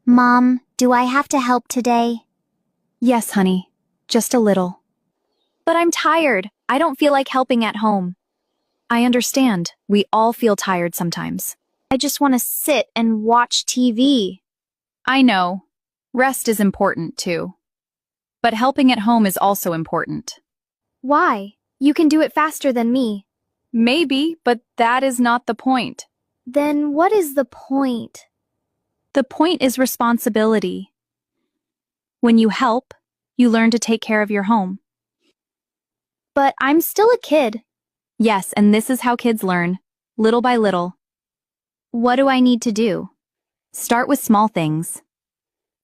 Mom, do I have to help today? Yes, honey. Just a little. But I'm tired. I don't feel like helping at home. I understand. We all feel tired sometimes. I just want to sit and watch TV. I know. Rest is important, too. But helping at home is also important. Why? You can do it faster than me. Maybe, but that is not the point. Then what is the point? The point is responsibility. When you help, you learn to take care of your home. But I'm still a kid. Yes, and this is how kids learn, little by little. What do I need to do? Start with small things.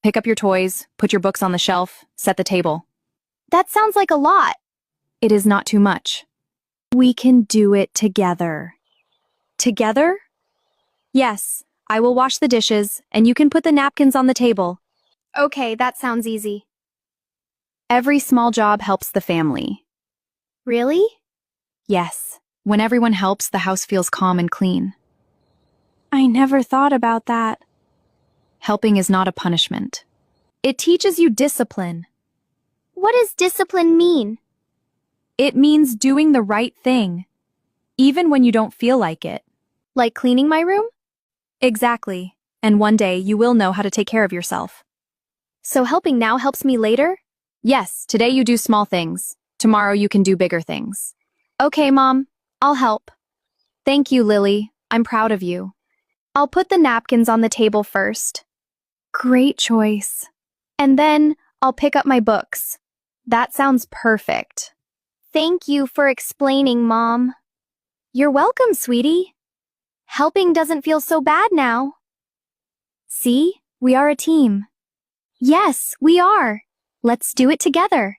Pick up your toys, put your books on the shelf, set the table. That sounds like a lot. It is not too much. We can do it together. Together? Yes, I will wash the dishes, and you can put the napkins on the table. Okay, that sounds easy. Every small job helps the family. Really? Yes, when everyone helps, the house feels calm and clean. I never thought about that. Helping is not a punishment. It teaches you discipline. What does discipline mean? It means doing the right thing, even when you don't feel like it. Like cleaning my room? Exactly. And one day you will know how to take care of yourself. So helping now helps me later? Yes, today you do small things. Tomorrow you can do bigger things. Okay, Mom. I'll help. Thank you, Lily. I'm proud of you. I'll put the napkins on the table first. Great choice. And then I'll pick up my books. That sounds perfect. Thank you for explaining, Mom. You're welcome, sweetie. Helping doesn't feel so bad now. See? We are a team. Yes, we are. Let's do it together.